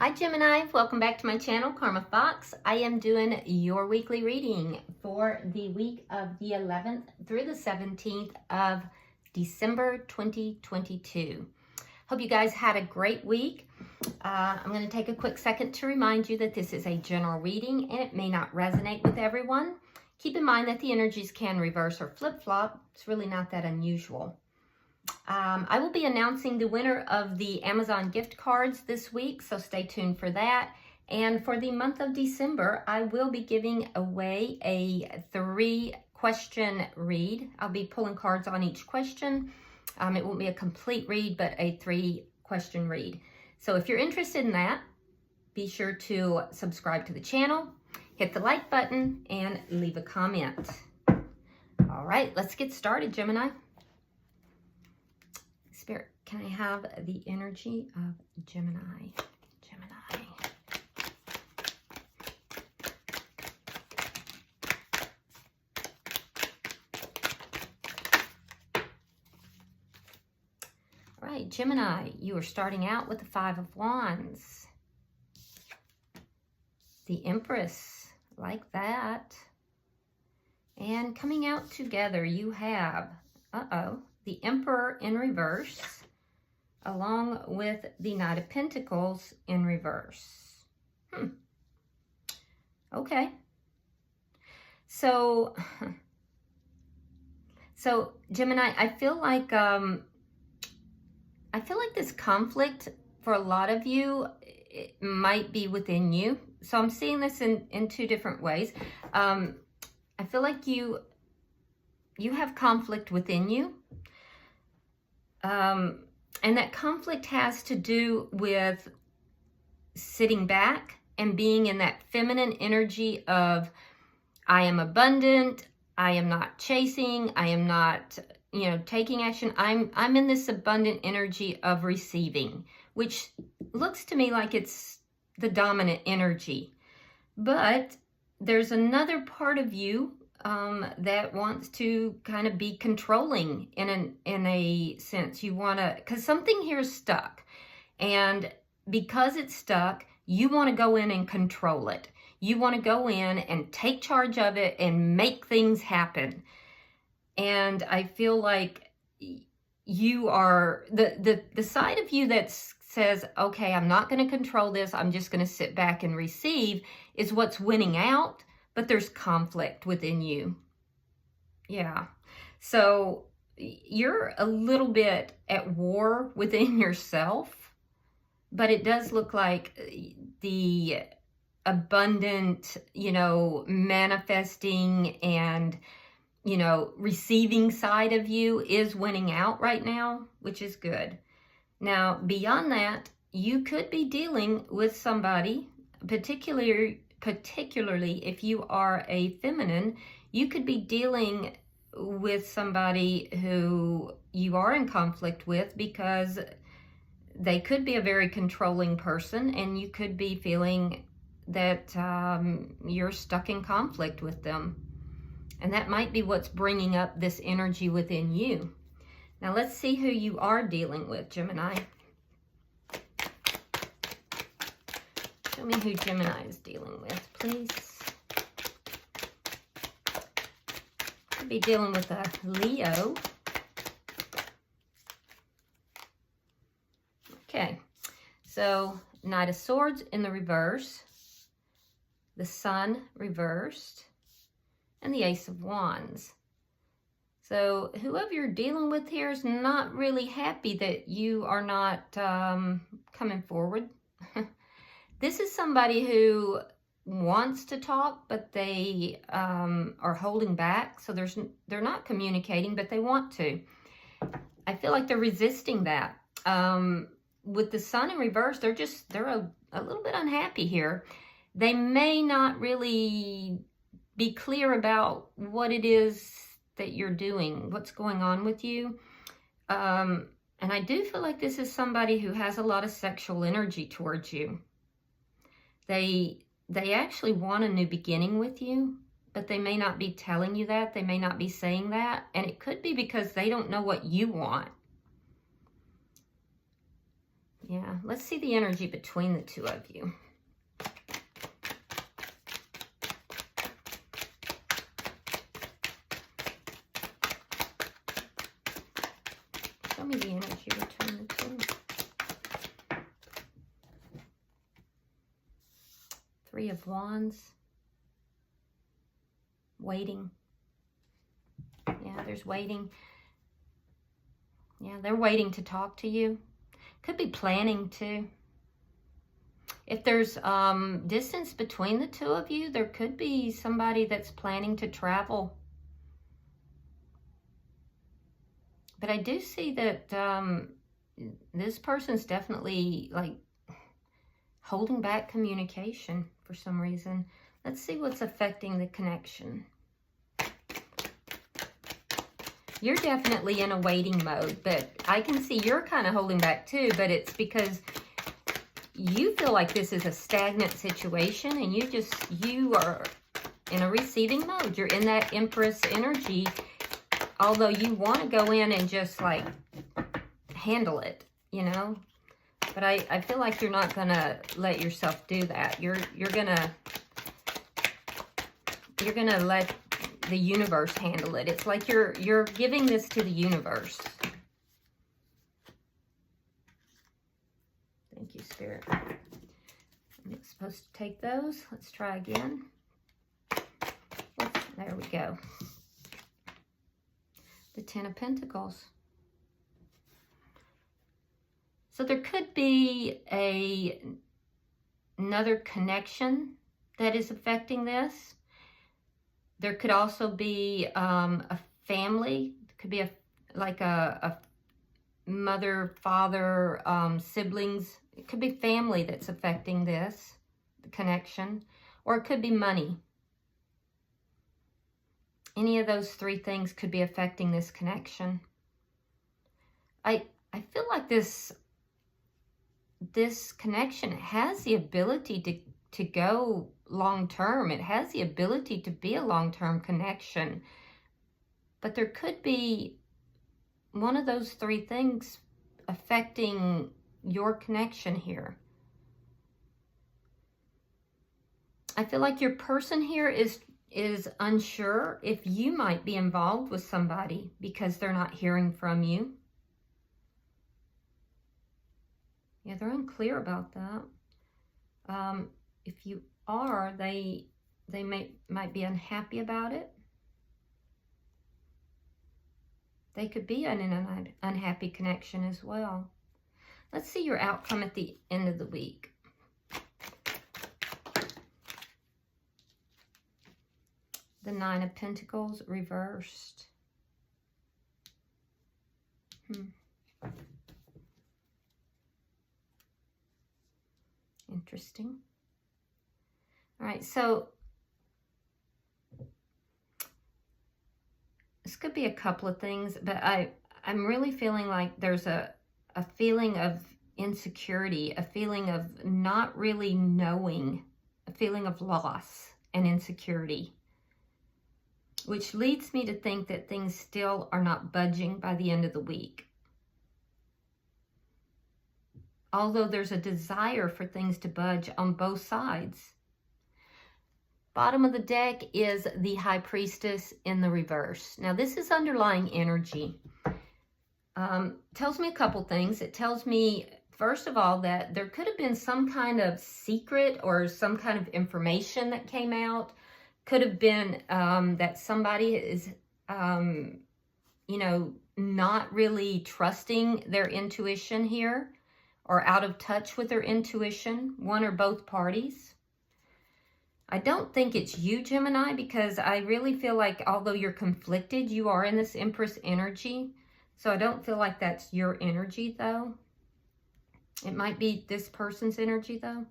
Hi Gemini, welcome back to my channel, Karma Fox. I am doing your weekly reading for the week of the 11th through the 17th of December 2022. Hope you guys had a great week. I'm going to take a quick second to remind you that this is a general reading and it may not resonate with everyone. Keep in mind that the energies can reverse or flip-flop. It's really not that unusual. I will be announcing the winner of the Amazon gift cards this week, so stay tuned for that. And for the month of December, I will be giving away a 3-question read. I'll be pulling cards on each question. It won't be a complete read, but a 3-question read. So if you're interested in that, be sure to subscribe to the channel, hit the like button, and leave a comment. All right, let's get started, Gemini. Spirit, can I have the energy of Gemini? Gemini. All right, Gemini, you are starting out with the 5 of Wands. The Empress, like that. And coming out together, you have, the Emperor in reverse, along with the Knight of Pentacles in reverse. Okay. So Gemini, I feel like this conflict for a lot of you, it might be within you. So I'm seeing this in 2 different ways. I feel like you have conflict within you. And that conflict has to do with sitting back and being in that feminine energy of, I am abundant, I am not chasing, I am not, taking action. I'm in this abundant energy of receiving, which looks to me like it's the dominant energy. But there's another part of you that wants to kind of be controlling in a sense. You want to, because something here is stuck, and because it's stuck, you want to go in and control it. You want to go in and take charge of it and make things happen. And I feel like you are the side of you that says, okay, I'm not going to control this, I'm just going to sit back and receive, is what's winning out. But there's conflict within you. Yeah. So you're a little bit at war within yourself, but it does look like the abundant, manifesting and, receiving side of you is winning out right now, which is good. Now, beyond that, you could be dealing with somebody, particularly if you are a feminine, you could be dealing with somebody who you are in conflict with because they could be a very controlling person, and you could be feeling that you're stuck in conflict with them. And that might be what's bringing up this energy within you. Now let's see who you are dealing with, Gemini. Show me who Gemini is dealing with, please. Could be dealing with a Leo. Okay, so Knight of Swords in the reverse, the Sun reversed, and the Ace of Wands. So whoever you're dealing with here is not really happy that you are not coming forward. This is somebody who wants to talk, but they are holding back. So they're not communicating, but they want to. I feel like they're resisting that. With the Sun in reverse, they're a little bit unhappy here. They may not really be clear about what it is that you're doing, what's going on with you. And I do feel like this is somebody who has a lot of sexual energy towards you. They actually want a new beginning with you, but they may not be telling you that. They may not be saying that. And it could be because they don't know what you want. Yeah, let's see the energy between the two of you. Show me the energy between the two. Three of Wands. Waiting. Yeah, there's waiting. Yeah, they're waiting to talk to you. Could be planning too. If there's distance between the two of you, there could be somebody that's planning to travel. But I do see that this person's definitely like holding back communication for some reason. Let's see what's affecting the connection. You're definitely in a waiting mode, but I can see you're kind of holding back too, but it's because you feel like this is a stagnant situation and you are in a receiving mode. You're in that Empress energy, although you want to go in and just like handle it, you know? But I feel like you're not going to let yourself do that. You're going to let the universe handle it. It's like you're giving this to the universe. Thank you, Spirit. I'm supposed to take those. Let's try again. There we go. The Ten of Pentacles. So there could be another connection that is affecting this. There could also be a family. It could be a mother, father, siblings. It could be family that's affecting this, the connection. Or it could be money. Any of those three things could be affecting this connection. I feel like this connection has the ability to go long-term. It has the ability to be a long-term connection. But there could be one of those three things affecting your connection here. I feel like your person here is unsure if you might be involved with somebody because they're not hearing from you. Yeah, they're unclear about that. If you are, they might be unhappy about it. They could be in an unhappy connection as well. Let's see your outcome at the end of the week. The Nine of Pentacles reversed. Interesting. All right, so this could be a couple of things, but I'm really feeling like there's a feeling of insecurity, a feeling of not really knowing, a feeling of loss and insecurity, which leads me to think that things still are not budging by the end of the week. Although there's a desire for things to budge on both sides. Bottom of the deck is the High Priestess in the reverse. Now this is underlying energy. Tells me a couple things. It tells me, first of all, that there could have been some kind of secret or some kind of information that came out. Could have been that somebody is, not really trusting their intuition here or out of touch with their intuition, one or both parties. I don't think it's you, Gemini, because I really feel like although you're conflicted, you are in this Empress energy. So I don't feel like that's your energy, though. It might be this person's energy, though.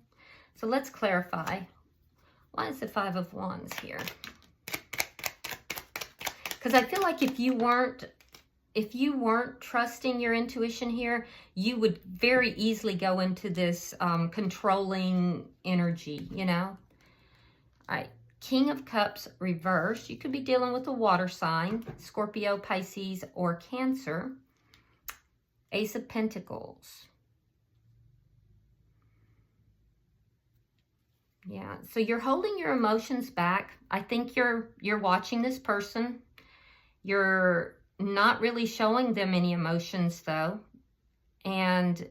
So let's clarify. Why is the Five of Wands here? Because I feel like if you weren't trusting your intuition here, you would very easily go into this controlling energy, you know? All right, King of Cups reversed. You could be dealing with a water sign, Scorpio, Pisces, or Cancer. Ace of Pentacles. Yeah, so you're holding your emotions back. I think you're watching this person. You're not really showing them any emotions though. And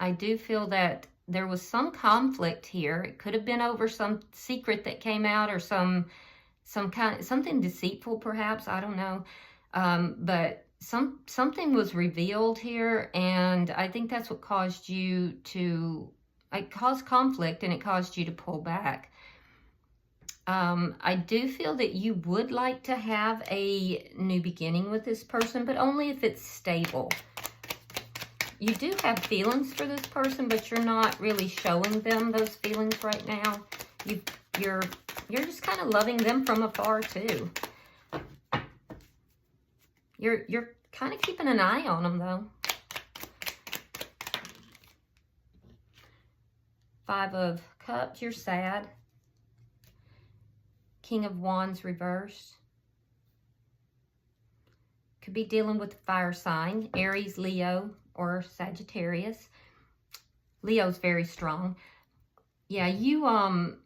I do feel that there was some conflict here. It could have been over some secret that came out, or something deceitful perhaps, I don't know. But something was revealed here, and I think that's what caused you to, it caused conflict, and it caused you to pull back. I do feel that you would like to have a new beginning with this person, but only if it's stable. You do have feelings for this person, but you're not really showing them those feelings right now. You're just kind of loving them from afar too. You're kind of keeping an eye on them though. 5 of Cups, you're sad. King of Wands reversed. Could be dealing with fire sign, Aries, Leo, or Sagittarius. Leo's very strong. Yeah, you're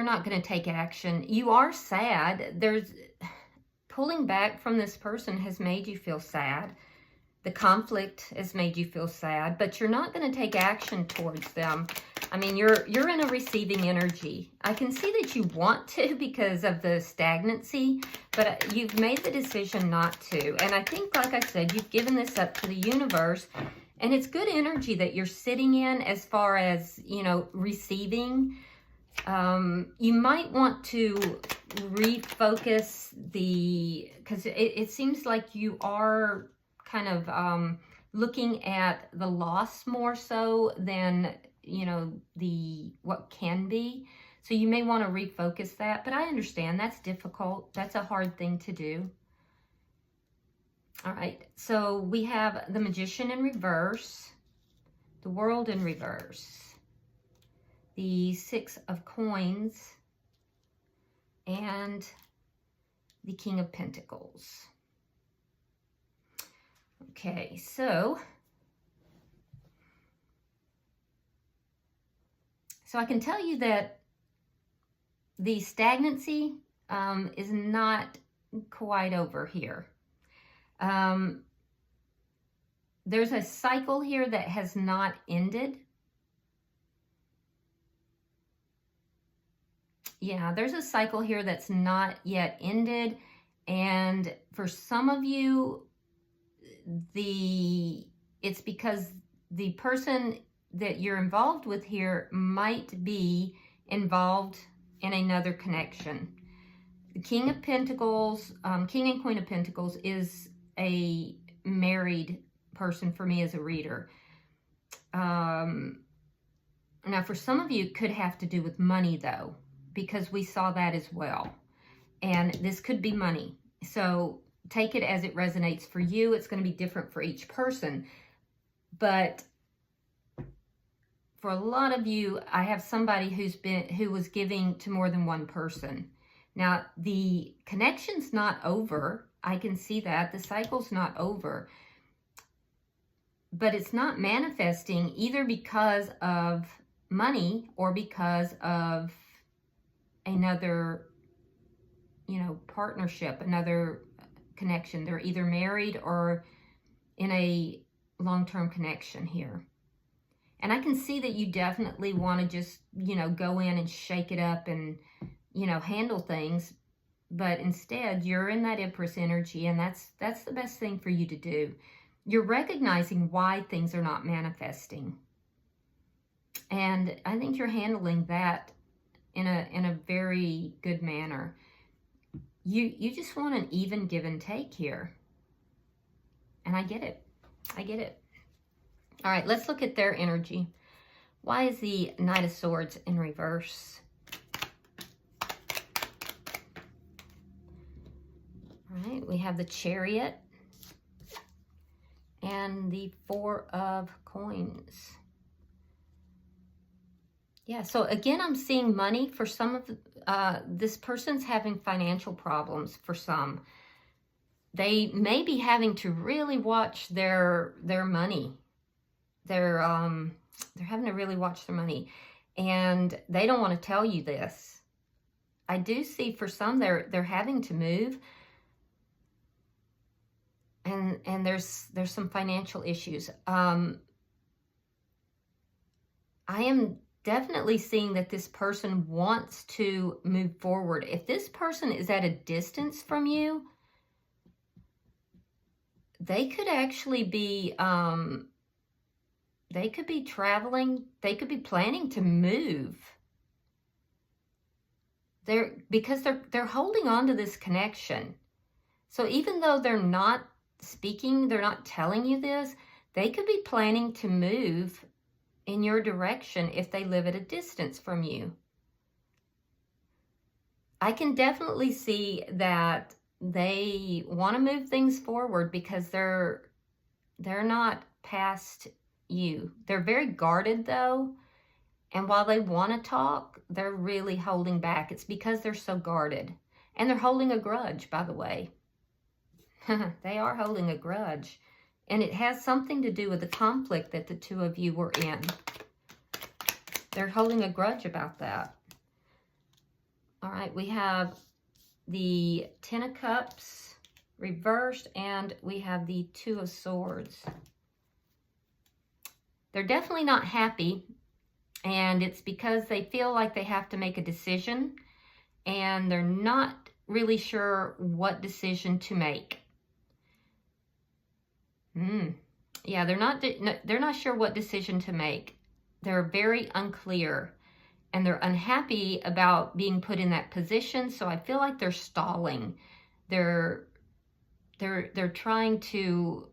not going to take action. You are sad. Pulling back from this person has made you feel sad. The conflict has made you feel sad, but you're not going to take action towards them. I mean, you're in a receiving energy. I can see that you want to because of the stagnancy, but you've made the decision not to. And I think, like I said, you've given this up to the universe, and it's good energy that you're sitting in as far as, you know, receiving. You might want to refocus because it seems like you are kind of looking at the loss more so than, you know, what can be. So you may want to refocus that, but I understand that's difficult. That's a hard thing to do. All right, so we have the Magician in reverse, the World in reverse, the 6 of Coins, and the King of Pentacles. Okay, so I can tell you that the stagnancy is not quite over here. There's a cycle here that has not ended. Yeah, there's a cycle here that's not yet ended. And for some of you, it's because the person that you're involved with here might be involved in another connection. The King of Pentacles, King and Queen of Pentacles is a married person for me as a reader. Now, for some of you, it could have to do with money, though, because we saw that as well. And this could be money. So take it as it resonates for you. It's going to be different for each person. But for a lot of you, I have somebody who was giving to more than one person. Now, the connection's not over. I can see that. The cycle's not over. But it's not manifesting either because of money or because of another, you know, partnership, another connection. They're either married or in a long-term connection here. And I can see that you definitely want to just, you know, go in and shake it up and, you know, handle things. But instead, you're in that Empress energy, and that's the best thing for you to do. You're recognizing why things are not manifesting. And I think you're handling that in a very good manner. You just want an even give and take here. And I get it. I get it. All right, let's look at their energy. Why is the Knight of Swords in reverse? All right, we have the Chariot and the 4 of Coins. Yeah, so again, I'm seeing money for some of this person's having financial problems for some. They may be having to really watch their money. They're having to really watch their money. and they don't want to tell you this. I do see for some they're having to move, and there's some financial issues. I am definitely seeing that this person wants to move forward. If this person is at a distance from you, they could actually be, they could be traveling, they could be planning to move. Because they're holding on to this connection. So even though they're not speaking, they're not telling you this, they could be planning to move in your direction if they live at a distance from you. I can definitely see that they want to move things forward because they're not past you. They're very guarded though, and while they want to talk, they're really holding back. It's because they're so guarded, and they're holding a grudge, by the way. They are holding a grudge. And it has something to do with the conflict that the two of you were in. They're holding a grudge about that. All right, we have the Ten of Cups reversed, and we have the Two of Swords. They're definitely not happy, and it's because they feel like they have to make a decision, and they're not really sure what decision to make. Yeah, they're not sure what decision to make. They're very unclear, and they're unhappy about being put in that position. So I feel like they're stalling. They're trying to,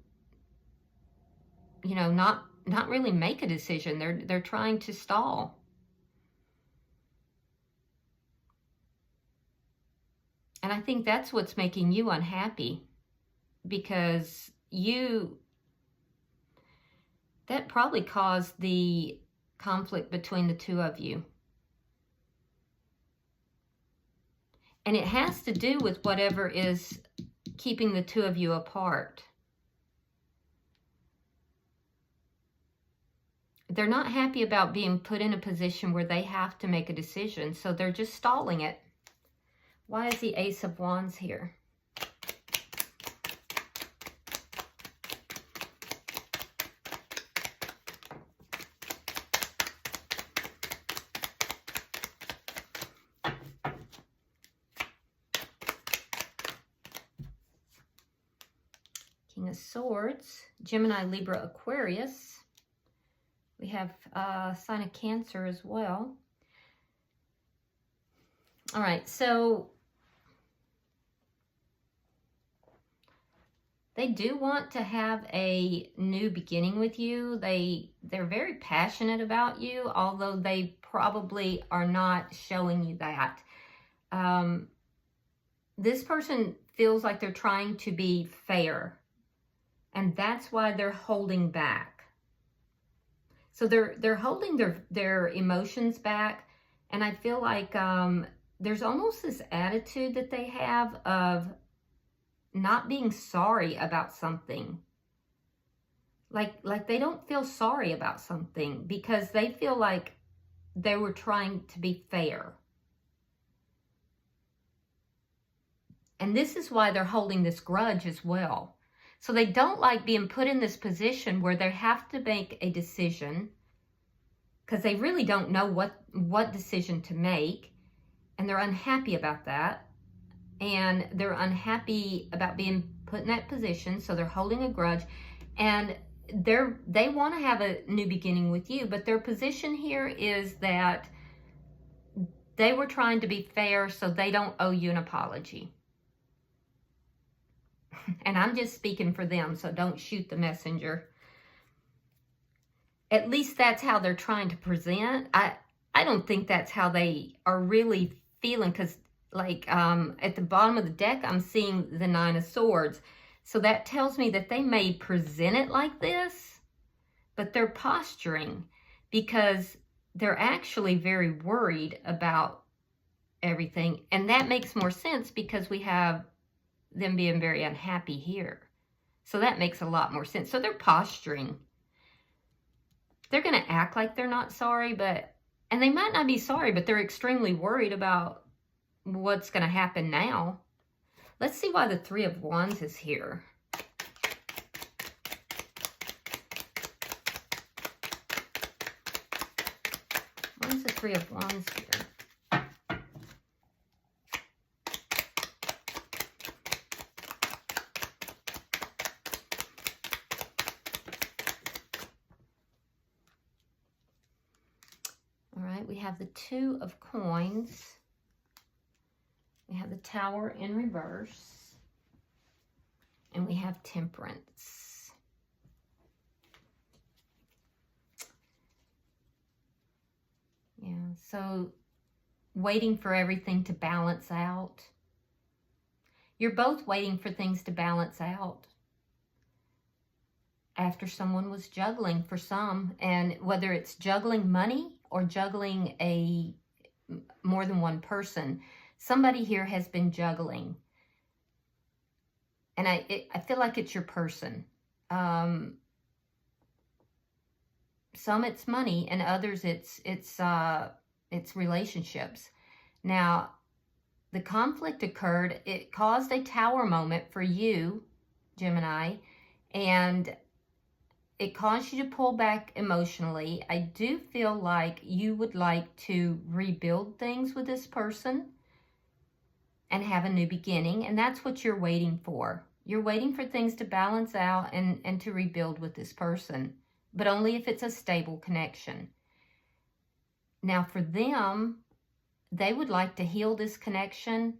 you know, not really make a decision. They're trying to stall. And I think that's what's making you unhappy, because that probably caused the conflict between the two of you. And it has to do with whatever is keeping the two of you apart. They're not happy about being put in a position where they have to make a decision, so they're just stalling it. Why is the Ace of Wands here? King of Swords, Gemini, Libra, Aquarius. We have sign of Cancer as well. All right, so they do want to have a new beginning with you. They're very passionate about you, although they probably are not showing you that. This person feels like they're trying to be fair, and that's why they're holding back. So they're holding their emotions back, and I feel like there's almost this attitude that they have of not being sorry about something. Like they don't feel sorry about something because they feel like they were trying to be fair. And this is why they're holding this grudge as well. So they don't like being put in this position where they have to make a decision, because they really don't know what decision to make, and they're unhappy about that. And they're unhappy about being put in that position, so they're holding a grudge, and they want to have a new beginning with you, but their position here is that they were trying to be fair, so they don't owe you an apology. And I'm just speaking for them, so don't shoot the messenger. At least that's how they're trying to present. I don't think that's how they are really feeling, because like at the bottom of the deck, I'm seeing the Nine of Swords. So that tells me that they may present it like this, but they're posturing because they're actually very worried about everything. And that makes more sense because we have them being very unhappy here. So that makes a lot more sense. So they're posturing. They're going to act like they're not sorry, and And they might not be sorry, but they're extremely worried about what's going to happen now. Let's see why the Three of Wands is here. Why is the Three of Wands here? All right, we have the Two of Coins. We have the Tower in reverse. And we have Temperance. Yeah, so waiting for everything to balance out. You're both waiting for things to balance out after someone was juggling for some, and whether it's juggling money or juggling more than one person, somebody here has been juggling. And I feel like it's your person. Some it's money, and others it's relationships. Now, the conflict occurred. It caused a tower moment for you, Gemini, and it caused you to pull back emotionally. I do feel like you would like to rebuild things with this person and have a new beginning, and that's what you're waiting for. You're waiting for things to balance out and to rebuild with this person, but only if it's a stable connection. Now for them, they would like to heal this connection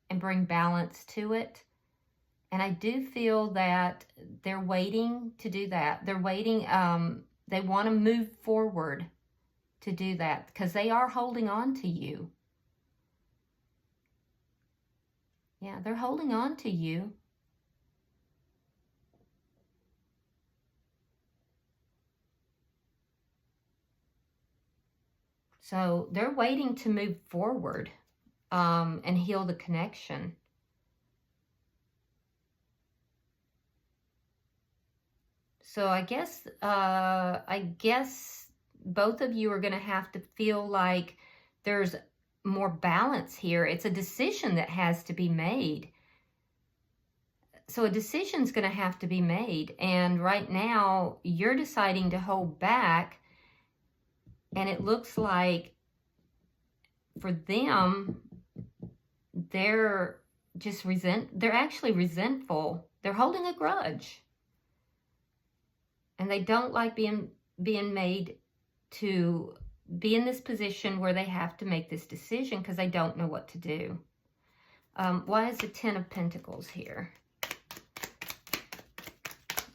and bring balance to it. And I do feel that they're waiting to do that. They're waiting, they want to move forward to do that because they are holding on to you. Yeah, they're holding on to you. So they're waiting to move forward and heal the connection. So I guess both of you are going to have to feel like there's more balance here. It's a decision that has to be made. So a decision's going to have to be made. And right now, you're deciding to hold back. And it looks like for them, they're just they're actually resentful. They're holding a grudge. And they don't like being made to be in this position where they have to make this decision because they don't know what to do. Why is the Ten of Pentacles here?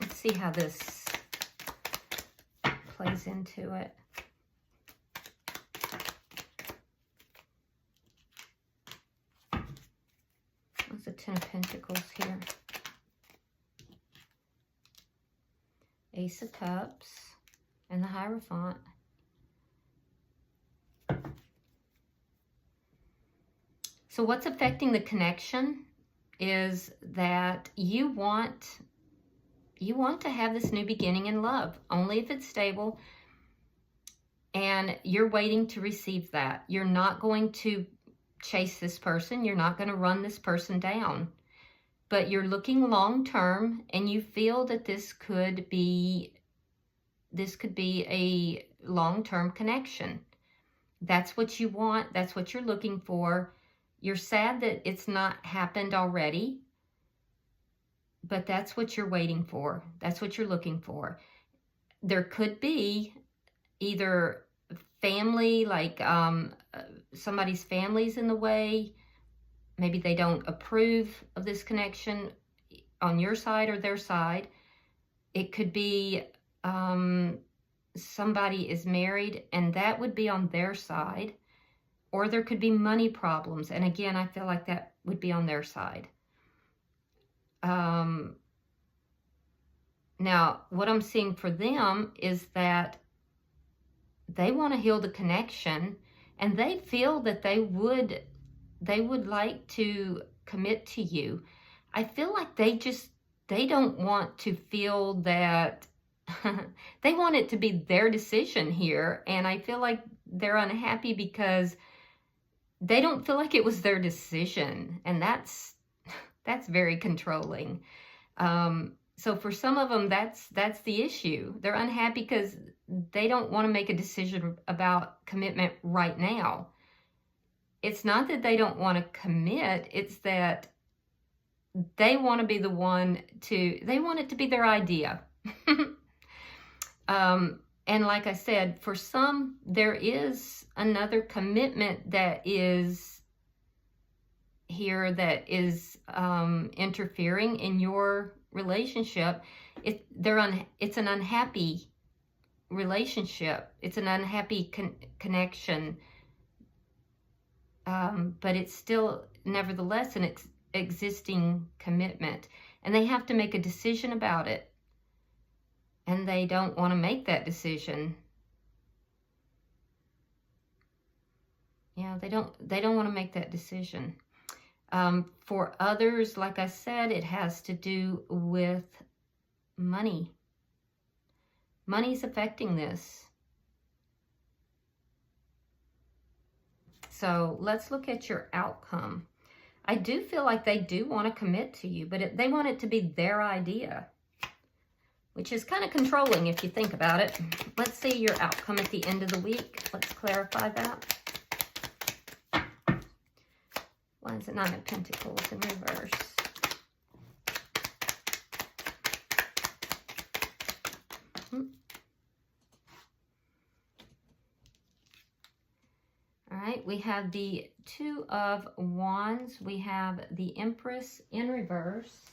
Let's see how this plays into it. What's the Ten of Pentacles here? Ace of Cups and the Hierophant. So what's affecting the connection is that you want to have this new beginning in love, only if it's stable, and you're waiting to receive that. You're not going to chase this person. You're not going to run this person down. But you're looking long term, and you feel that this could be a long-term connection. That's what you want. That's what you're looking for. You're sad that it's not happened already, but that's what you're waiting for. That's what you're looking for. There could be either family, like somebody's family's in the way. Maybe they don't approve of this connection on your side or their side. It could be somebody is married and that would be on their side. Or there could be money problems. And again, I feel like that would be on their side. Now, what I'm seeing for them is that they want to heal the connection, and they feel that they would like to commit to you. I feel like they don't want to feel that they want it to be their decision here, and I feel like they're unhappy because they don't feel like it was their decision. And that's very controlling. So for some of them, that's the issue. They're unhappy because they don't want to make a decision about commitment right now. It's not that they don't want to commit, it's that they want to be the one they want it to be their idea. And like I said, for some, there is another commitment that is here that is interfering in your relationship. It's an unhappy relationship. It's an unhappy connection. But it's still, nevertheless, an existing commitment. And they have to make a decision about it. And they don't want to make that decision. Yeah, they don't want to make that decision. For others, like I said, it has to do with money. Money's affecting this. So let's look at your outcome. I do feel like they do want to commit to you, but they want it to be their idea, which is kind of controlling if you think about it. Let's see your outcome at the end of the week. Let's clarify that. Why is it Nine of Pentacles in reverse? All right, we have the Two of Wands. We have the Empress in reverse.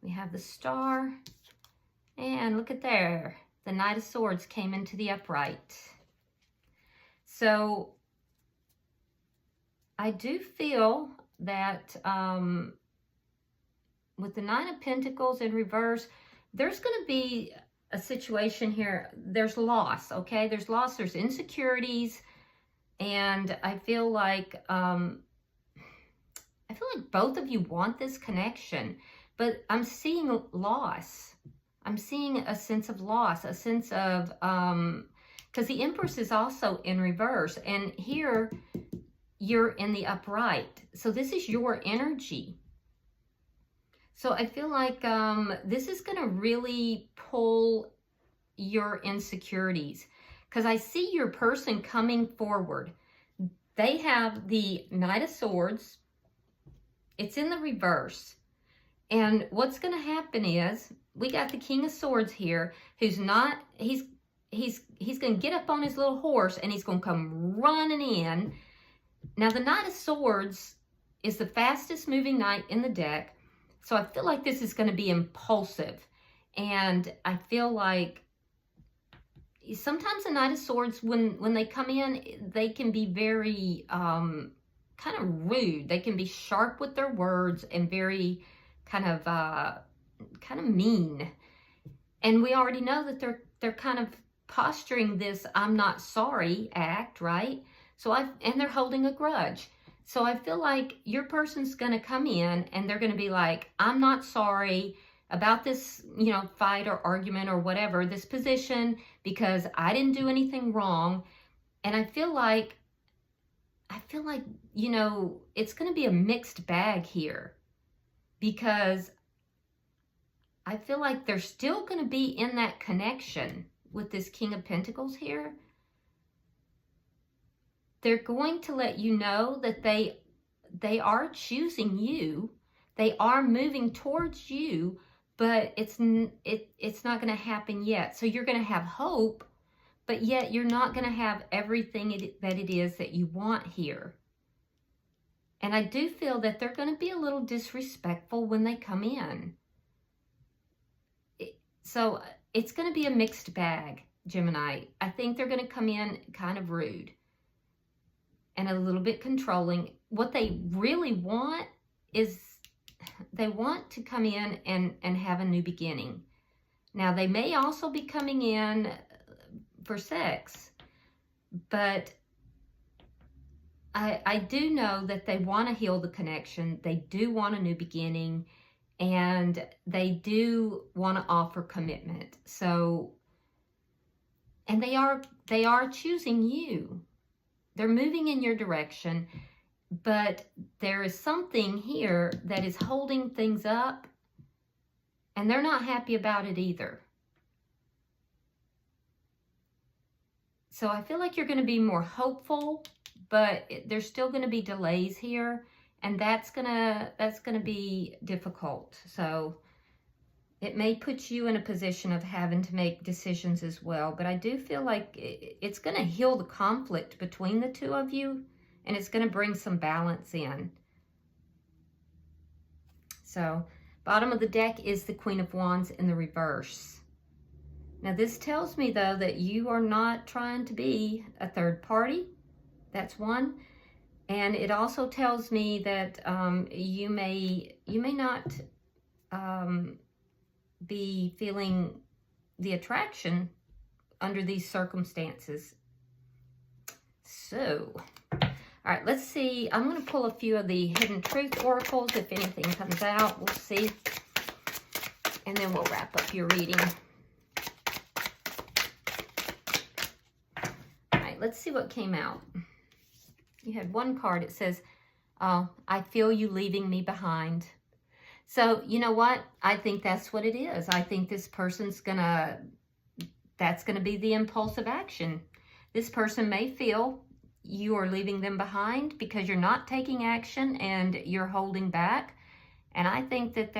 We have the Star. And look at there. The Knight of Swords came into the upright. So I do feel that with the Nine of Pentacles in reverse, there's going to be a situation here. There's loss, okay? There's loss, there's insecurities, and I feel like both of you want this connection, but I'm seeing loss. I'm seeing a sense of loss, a sense of, because the Empress is also in reverse, and here you're in the upright. So this is your energy. So I feel like this is going to really pull your insecurities, because I see your person coming forward. They have the Knight of Swords. It's in the reverse. And what's going to happen is we got the King of Swords here, who's not, he's going to get up on his little horse and he's going to come running in. Now the Knight of Swords is the fastest moving knight in the deck. So I feel like this is going to be impulsive. And I feel like sometimes the Knight of Swords, when they come in, they can be very kind of rude. They can be sharp with their words and very kind of mean. And we already know that they're kind of posturing this "I'm not sorry" act, right? So and they're holding a grudge. So I feel like your person's going to come in and they're going to be like, "I'm not sorry about this, fight or argument or whatever, this position, because I didn't do anything wrong." And I feel like, it's going to be a mixed bag here, because I feel like they're still going to be in that connection with this King of Pentacles here. They're going to let you know that they are choosing you. They are moving towards you, but it's not going to happen yet. So you're going to have hope, but yet you're not going to have everything that it is that you want here. And I do feel that they're going to be a little disrespectful when they come in. So it's going to be a mixed bag, Gemini. I think they're going to come in kind of rude and a little bit controlling. What they really want is they want to come in and have a new beginning. Now, they may also be coming in for sex, but I do know that they want to heal the connection. They do want a new beginning, and they do want to offer commitment. So, And they are choosing you. They're moving in your direction, but there is something here that is holding things up, and they're not happy about it either. So I feel like you're going to be more hopeful, but there's still going to be delays here, and that's gonna be difficult. So it may put you in a position of having to make decisions as well. But I do feel like it's going to heal the conflict between the two of you, and it's going to bring some balance in. So bottom of the deck is the Queen of Wands in the reverse. Now this tells me, though, that you are not trying to be a third party. That's one. And it also tells me that you may not be feeling the attraction under these circumstances. So, all right, let's see. I'm going to pull a few of the Hidden Truth oracles. If anything comes out, we'll see. And then we'll wrap up your reading. Let's see what came out. You had one card. It says, I feel you leaving me behind. So, you know what? I think that's what it is. I think this person's that's gonna be the impulsive action. This person may feel you are leaving them behind because you're not taking action and you're holding back. And I think that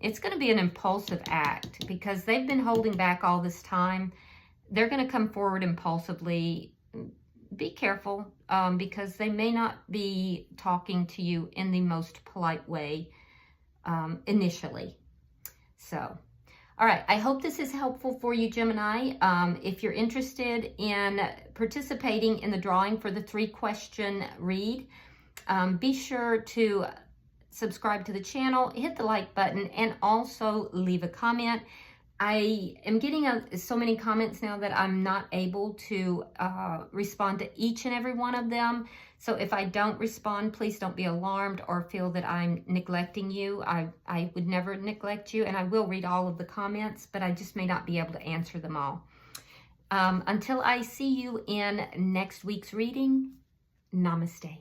it's gonna be an impulsive act because they've been holding back all this time. They're going to come forward impulsively. Be careful because they may not be talking to you in the most polite way initially. So, all right. I hope this is helpful for you, Gemini. If you're interested in participating in the drawing for the 3-question read, be sure to subscribe to the channel, hit the like button, and also leave a comment. I am getting so many comments now that I'm not able to respond to each and every one of them. So if I don't respond, please don't be alarmed or feel that I'm neglecting you. I would never neglect you, and I will read all of the comments, but I just may not be able to answer them all. Until I see you in next week's reading, namaste.